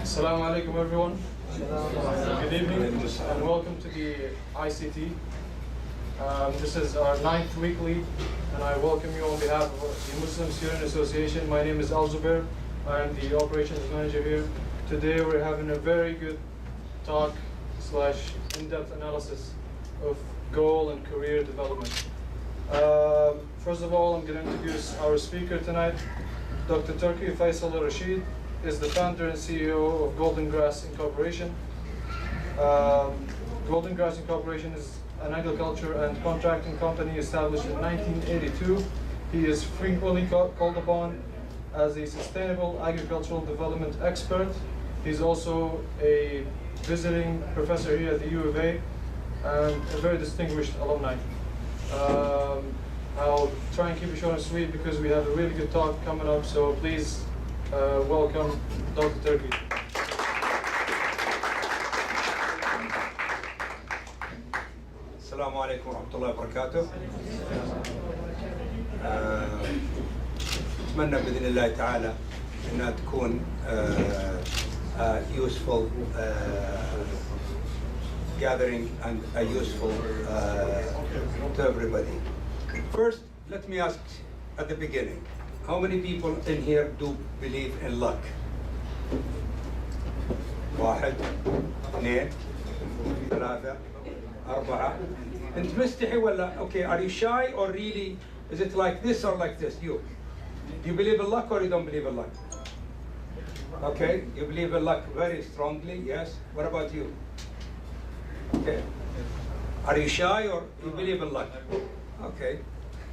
Assalamu alaikum everyone. Good evening and welcome to the ICT. This is our 9th weekly and I welcome you on behalf of the Muslim Student Association. My name is Al-Zubair. I am the operations manager here. Today we're having a very good talk / in-depth analysis of goal and career development. First of all, I'm going to introduce our speaker tonight. Dr. Turki Faisal Alrasheed is the founder and CEO of Golden Grass Incorporation. Golden Grass Incorporation is an agriculture and contracting company established in 1982. He is frequently called upon as a sustainable agricultural development expert. He's also a visiting professor here at the U of A and a very distinguished alumni. I'll try and keep it short and sweet because we have a really good talk coming up, so please welcome Dr. Turki. السلام عليكم ورحمة الله وبركاته. أتمنى بإذن الله تعالى أنها تكون useful gathering and a useful to everybody. First, let me ask at the beginning, how many people in here do believe in luck? واحد، اثنين، ثلاثة، أربعة. أنت مستحي ولا؟ Okay, are you shy or really? Is it like this or like this? You? Do you believe in luck or you don't believe in luck? Okay, you believe in luck very strongly, yes. What about you? Okay. Are you shy or you believe in luck? Okay.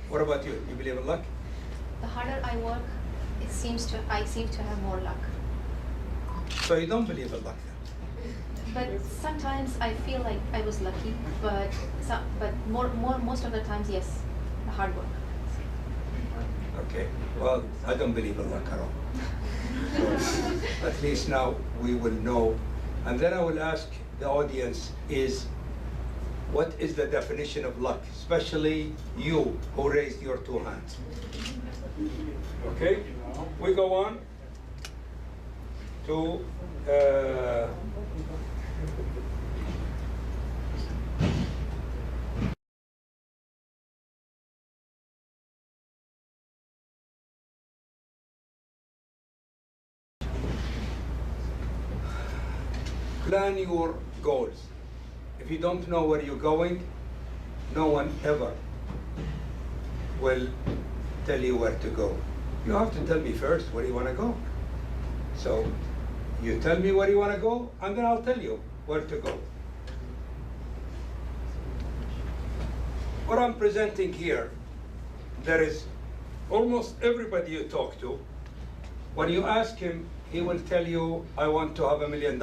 What about you? You believe in luck? The harder I work, I seem to have more luck. So you don't believe in luck then? But sometimes I feel like I was lucky, but most of the times, yes, the hard work. Okay. Well, I don't believe in luck at all. So at least now we will know. And then I will ask the audience what is the definition of luck, especially you who raised your two hands. Okay, we go on to plan your goals. If you don't know where you're going, no one ever will tell you where to go. You have to tell me first where you want to go. So you tell me where you want to go, and then I'll tell you where to go. What I'm presenting here, there is almost everybody you talk to, when you ask him, he will tell you, I want to have $1 million.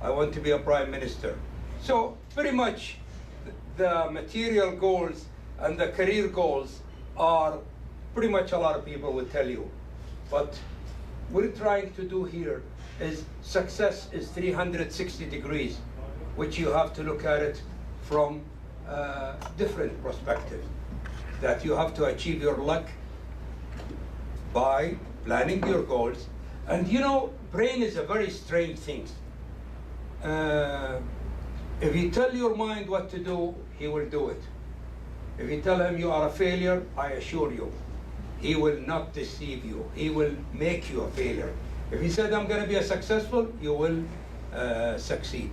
I want to be a prime minister. So pretty much the material goals and the career goals are pretty much a lot of people will tell you. But what we're trying to do here is success is 360 degrees, which you have to look at it from different perspectives. That you have to achieve your luck by planning your goals. And you know, brain is a very strange thing. If you tell your mind what to do, he will do it. If you tell him you are a failure, I assure you, he will not deceive you. He will make you a failure. If he said, I'm going to be a successful, you will succeed.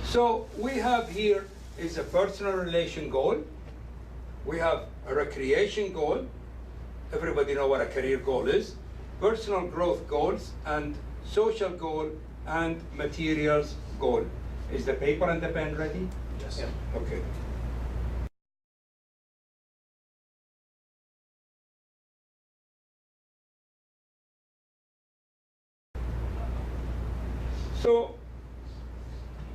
So we have here is a personal relation goal. We have a recreation goal. Everybody know what a career goal is. Personal growth goals and social goal and materials goal. Is the paper and the pen ready? Yes. Yeah. Okay. So,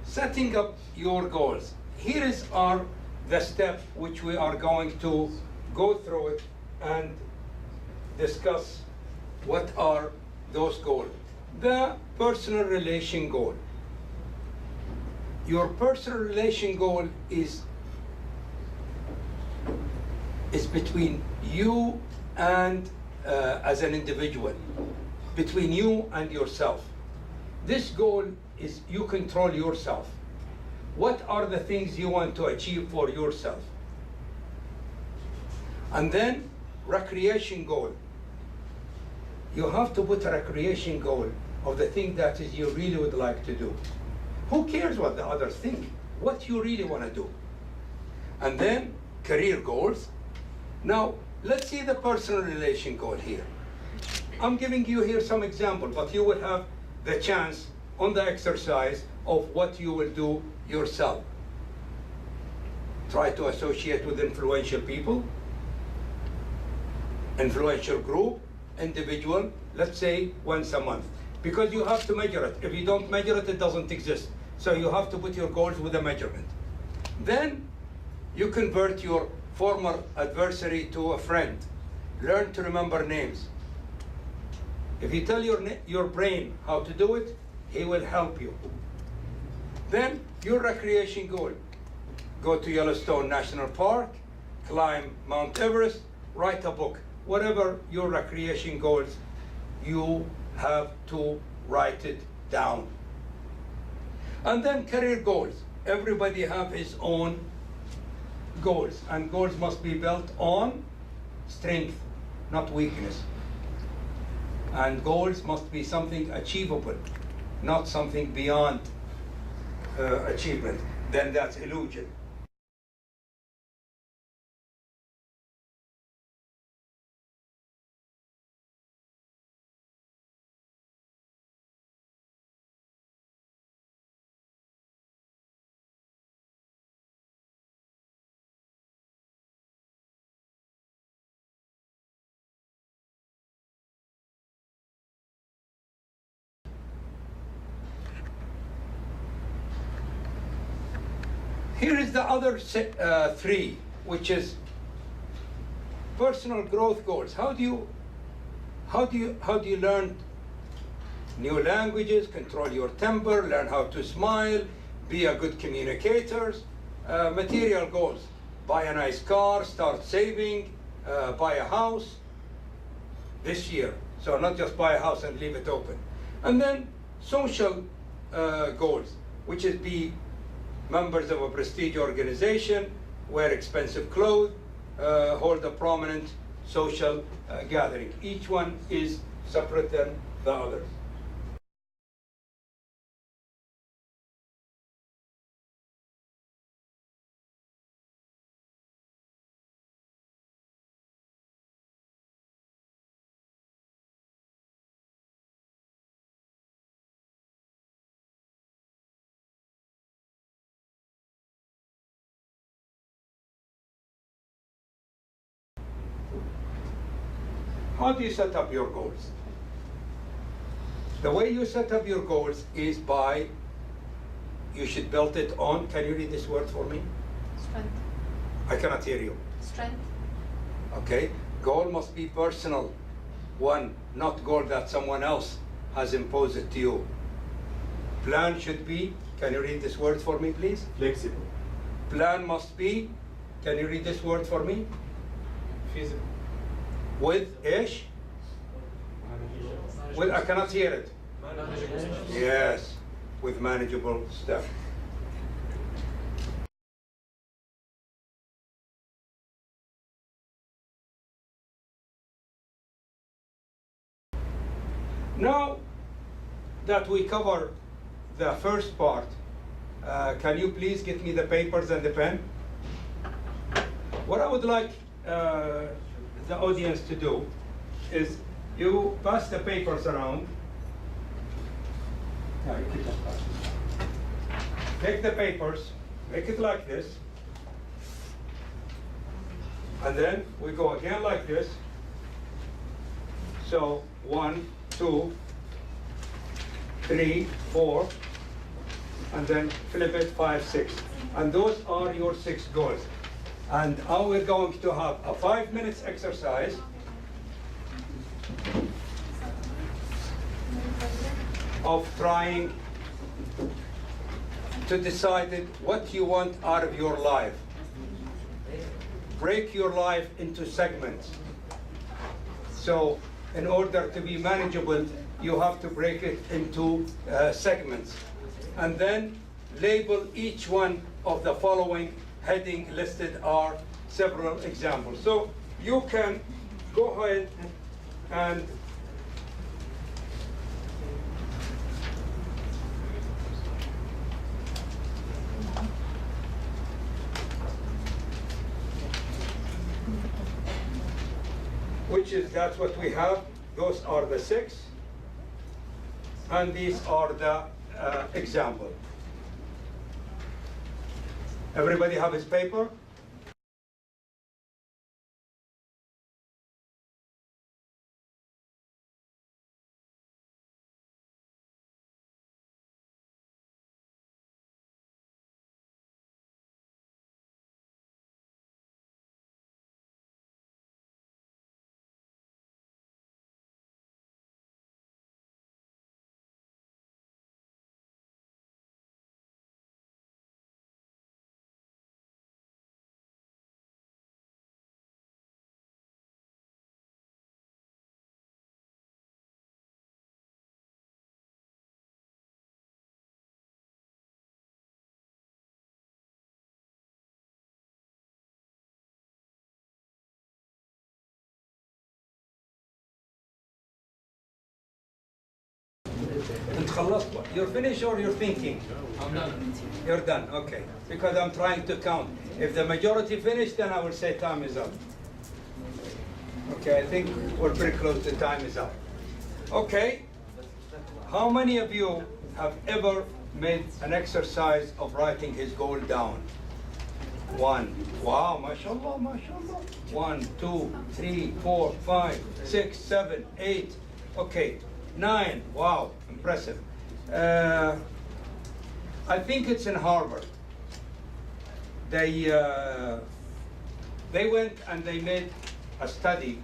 setting up your goals. Here are the steps which we are going to go through it and discuss what are those goals. The personal relation goal. Your personal relation goal is between you and as an individual, between you and yourself. This goal is you control yourself. What are the things you want to achieve for yourself? And then recreation goal. You have to put a recreation goal of the thing that is you really would like to do. Who cares what the others think? What you really want to do. And then career goals. Now, let's see the personal relation goal here. I'm giving you here some example, but you will have the chance on the exercise of what you will do yourself. Try to associate with influential people, influential group, individual, let's say once a month. Because you have to measure it. If you don't measure it, it doesn't exist. So you have to put your goals with a measurement. Then you convert your former adversary to a friend. Learn to remember names. If you tell your brain how to do it, he will help you. Then your recreation goal. Go to Yellowstone National Park, climb Mount Everest, write a book. Whatever your recreation goals, you have to write it down. And then career goals. Everybody have his own goals, and goals must be built on strength, not weakness. And goals must be something achievable, not something beyond achievement. Then that's illusion. Here is the other three, which is personal growth goals. How do you learn new languages, control your temper, learn how to smile, be a good communicator? Material goals: buy a nice car, start saving, buy a house this year. So not just buy a house and leave it open. And then social goals, which is be members of a prestige organization, wear expensive clothes, hold a prominent social gathering. Each one is separate than the others. How do you set up your goals? The way you set up your goals is by, you should build it on, can you read this word for me? Strength. I cannot hear you. Strength. Okay, goal must be personal one, not goal that someone else has imposed it to you. Plan should be, can you read this word for me, please? Flexible. Plan must be, can you read this word for me? Feasible. With ish? With, I cannot hear it. Manageable. Yes, with manageable stuff. Now that we cover the first part, can you please get me the papers and the pen? What I would like the audience to do is you pass the papers around. Take the papers, make it like this, and then we go again like this. So 1, 2, 3, 4, and then flip it 5, 6. And those are your 6 goals. And now we're going to have a 5 minutes exercise of trying to decide what you want out of your life. Break your life into segments. So in order to be manageable you have to break it into segments. And then label each one of the following heading listed are several examples. So you can go ahead and that's what we have. Those are the 6. And these are the example. Everybody have his paper? You're finished or you're thinking? I'm done. You're done, okay. Because I'm trying to count. If the majority finished, then I will say time is up. Okay, I think we're pretty close to time is up. Okay, how many of you have ever made an exercise of writing his goal down? 1. Wow, mashallah, mashallah. 1, 2, 3, 4, 5, 6, 7, 8. Okay, 9. Wow, impressive. I think it's in Harvard. They went and they made a study,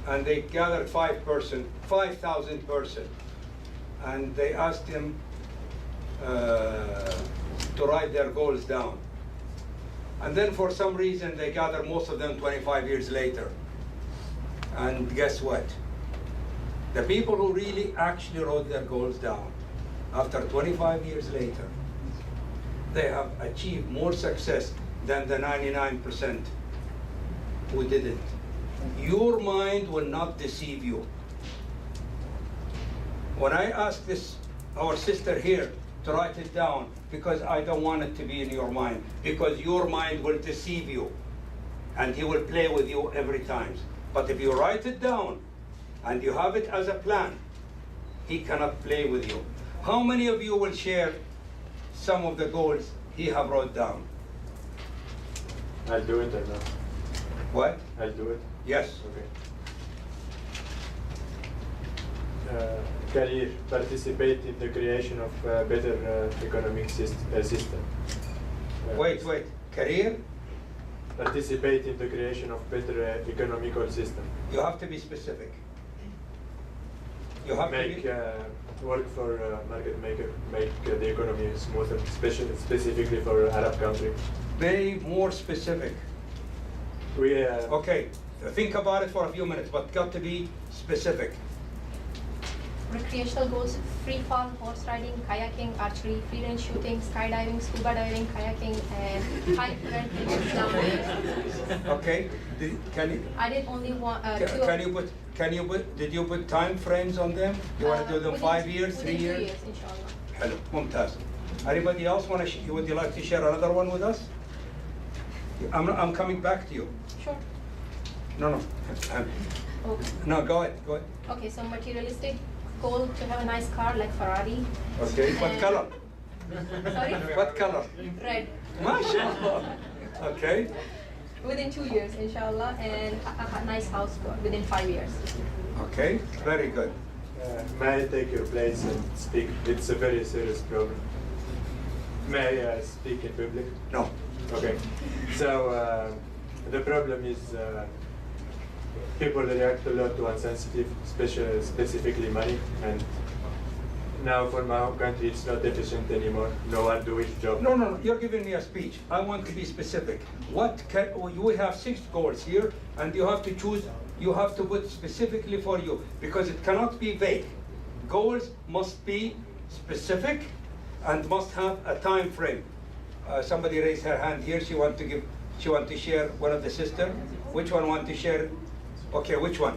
and they gathered 5,000 person, and they asked them to write their goals down. And then for some reason they gathered most of them 25 years later. And guess what? The people who really actually wrote their goals down, after 25 years later, they have achieved more success than the 99% who didn't. Your mind will not deceive you. When I ask our sister here to write it down, because I don't want it to be in your mind, because your mind will deceive you and he will play with you every time. But if you write it down and you have it as a plan, he cannot play with you. How many of you will share some of the goals he have wrote down? I'll do it or not? What? I'll do it. Yes. Okay. Career, participate in the creation of a better economic system. Wait. Career? Participate in the creation of better economical system. You have to be specific. You have Make to work for market maker, make the economy smoother, specifically for Arab country. be more specific. We Okay, think about it for a few minutes, but got to be specific. Recreational goals: free fall, horse riding, kayaking, archery, free range shooting, skydiving, scuba diving, kayaking, and hike renting. Okay, can you? I did only one. Can you put? Did you put time frames on them? You want to do them 5 years, 3 years? 2 years, inshallah. Hello, mumtaz. Anybody else want to? Would you like to share another one with us? I'm coming back to you. Sure. No. Okay. No, go ahead. Okay, so materialistic goal to have a nice car like Ferrari. Okay, what And- color? Sorry? What color? Red. MashaAllah. Okay. Within 2 years, inshallah, and a nice house within 5 years. Okay, very good. may I take your place and speak? It's a very serious problem. May I speak in public? No. Okay. So the problem is people react a lot to insensitive, specifically money, and now for my home country it's not efficient anymore. No one do his job. No, you're giving me a speech. I want to be specific. We have 6 goals here, and you have to choose you have to put specifically for you, because it cannot be vague. Goals must be specific and must have a time frame. Somebody raised her hand here. She want to share. One of the sister. Which one want to share? Okay, which one?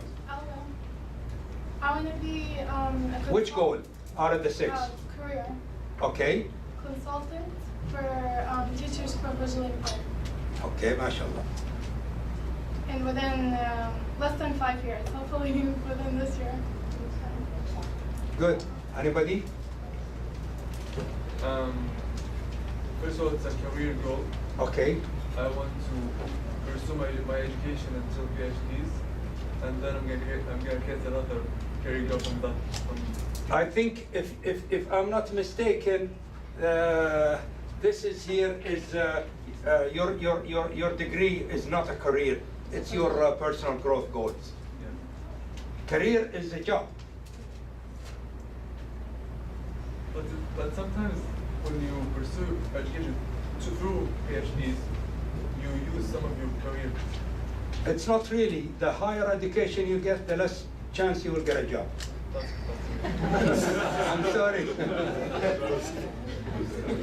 I want to be Which goal out of the 6? Career Okay. consultant for teachers for visual impaired. Okay, mashallah. And within less than 5 years, hopefully within this year. Good. Anybody? First of all, it's a career goal. Okay. I want to pursue my education until PhDs, and then I'm gonna get another career goal from that. I think if I'm not mistaken, this is here is your degree is not a career. It's your personal growth goals. Yeah. Career is a job. But sometimes when you pursue education through PhDs, you use some of your career. It's not really. The higher education you get, the less chance you will get a job. I'm sorry.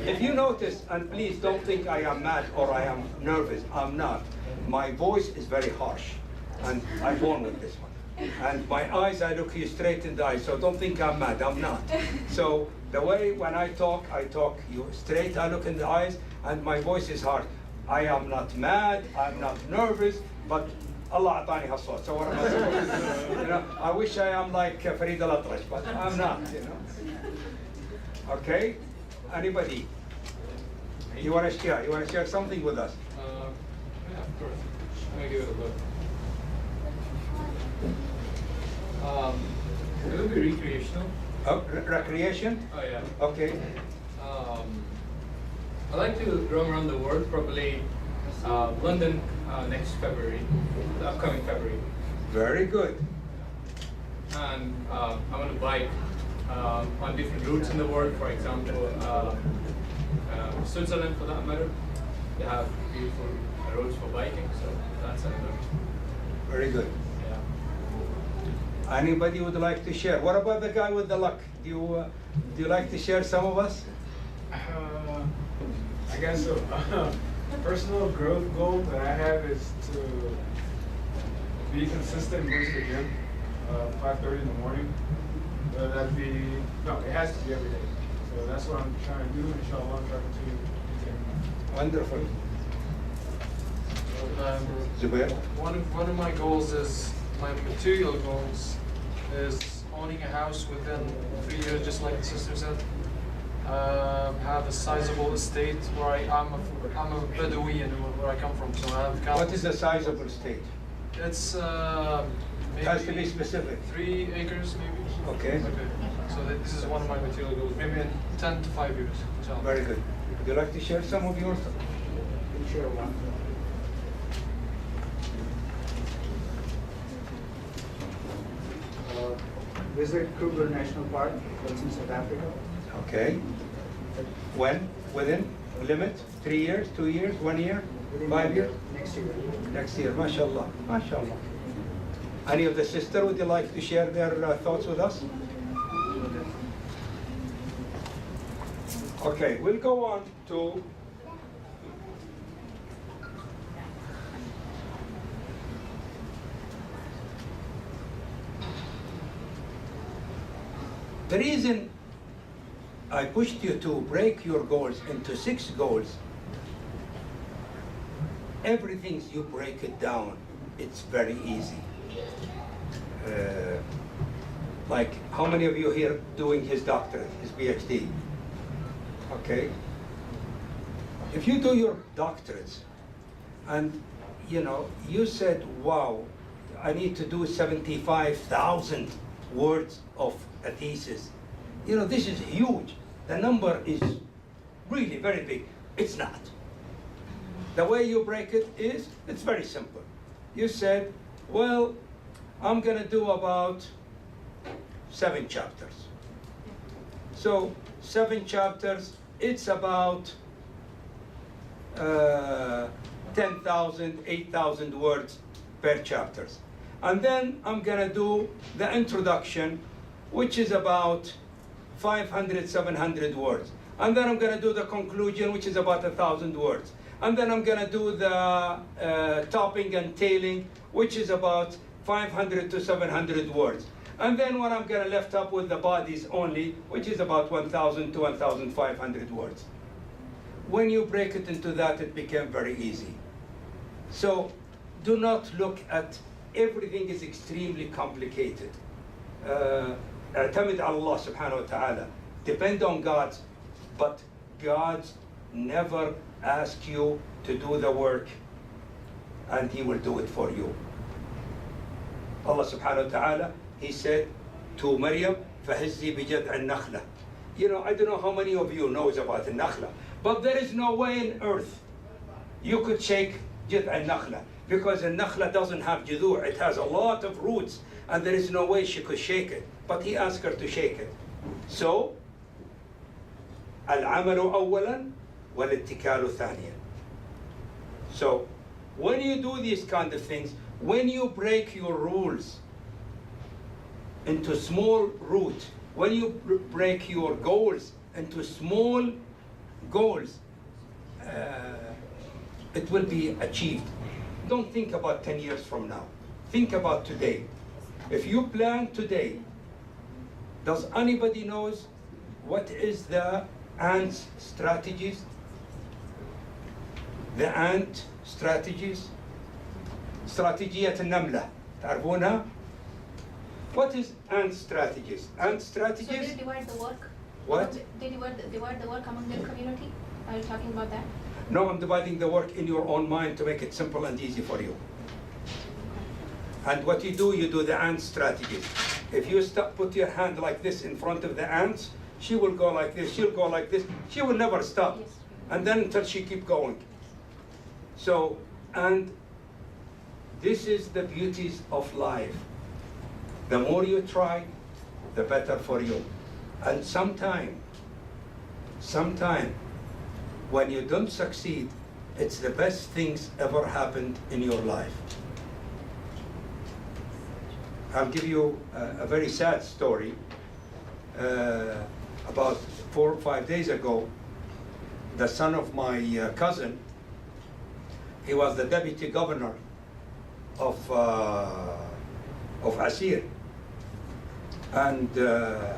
If you notice, and please don't think I am mad or I am nervous, I'm not. My voice is very harsh, and I'm born with this one. And my eyes, I look you straight in the eyes, so don't think I'm mad, I'm not. So the way when I talk you straight, I look in the eyes, and my voice is harsh. I am not mad, I'm not nervous, but Allah atani haswat. So what am I supposed to do? You know, I wish I am like Farid al-Atrash, but I'm not, you know. Okay? Anybody? You want to share? You want to share something with us? Yeah, of course. I'm gonna give it a look. It would be recreational. Oh, recreation? Oh yeah. Okay. I like to roam around the world, probably London next February, the upcoming February. Very good. And I want to bike on different routes in the world. For example, Switzerland, for that matter, they have beautiful roads for biking. So that's another. Very good. Yeah. Anybody would like to share? What about the guy with the luck? Do you like to share some of us? I guess so. Personal growth goal that I have is to be consistent going to the gym, 5:30 in the morning. That'd be, no, it has to be every day. So that's what I'm trying to do. Inshallah, I'm trying to continue. Wonderful. Zubair? One of my goals is, my material goals is owning a house within 3 years, just like the sister said. Have a sizable estate where I'm a Bedouin where I come from, so I have What is the size of the state? It's It has to be specific. 3 acres maybe. Okay. So this is one of my material goals, maybe in 10 to 5 years. So. Very good. Would you like to share some of yours? Share one. Visit Kruger National Park, that's in South Africa. Okay. When? Within? Limit? 3 years? 2 years? 1 year? 5 years? Next year. Next year. MashaAllah. MashaAllah. Any of the sister, would you like to share their thoughts with us? Okay, we'll go on to the reason I pushed you to break your goals into 6 goals. Everything you break it down, it's very easy. Like, how many of you here doing his doctorate, his PhD? Okay. If you do your doctorates, and you said, wow, I need to do 75,000 words of a thesis. This is huge. The number is really very big. It's not. The way you break it is, it's very simple. You said, well, I'm gonna do about 7 chapters. So 7 chapters, it's about 10,000, 8,000 words per chapters. And then I'm gonna do the introduction, which is about 500, 700 words. And then I'm gonna do the conclusion, which is about 1,000 words. And then I'm gonna do the topping and tailing, which is about 500 to 700 words. And then when I'm gonna left up with the bodies only, which is about 1,000 to 1,500 words. When you break it into that, it became very easy. So do not look at everything is extremely complicated. اعتمد على الله سبحانه وتعالى. Depend on God, but God never ask you to do the work, and He will do it for you. Allah subhanahu wa ta'ala, He said to Maryam, فَهِزِّي بِجَذْعِ النَّخْلَةِ. You know, I don't know how many of you knows about the nakhla, but there is no way in earth you could shake جذع النخلة, because the nakhla doesn't have judur, it has a lot of roots, and there is no way she could shake it. But He asked her to shake it. So, العمل أولا والاتكال ثانيا. So, when you do these kind of things, when you break your rules into small root, when you break your goals into small goals, it will be achieved. Don't think about 10 years from now. Think about today. If you plan today, does anybody knows what is the ant strategies? The ant strategies? استراتيجية النملة. تعرفونها؟ What is ant strategies? Ant So strategies? they divide the work? What? They divide the work among their community? Are you talking about that? No, I'm dividing the work in your own mind to make it simple and easy for you. And what you do the ant strategies. If you put your hand like this in front of the ants, she will go like this, she'll go like this, she will never stop. Yes. And then until she keep going. So, and this is the beauties of life. The more you try, the better for you. And sometime, when you don't succeed, it's the best things ever happened in your life. I'll give you a very sad story. About 4 or 5 days ago, the son of my cousin, he was the deputy governor of Asir. And the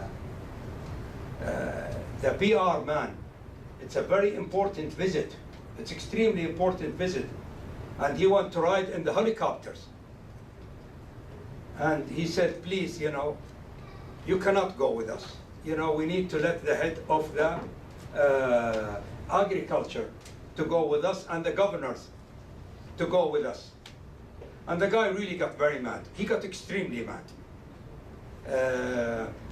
PR man, it's a very important visit. It's extremely important visit. And he wanted to ride in the helicopters. And he said, please, you know, you cannot go with us. You know, we need to let the head of the agriculture to go with us and the governors to go with us. And the guy really got very mad. He got extremely mad.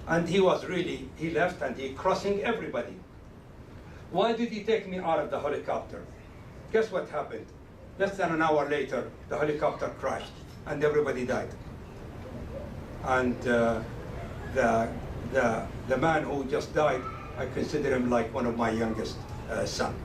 And he left and he crossing everybody. Why did he take me out of the helicopter? Guess what happened? Less than an hour later, the helicopter crashed and everybody died. And the man who just died, I consider him like one of my youngest sons.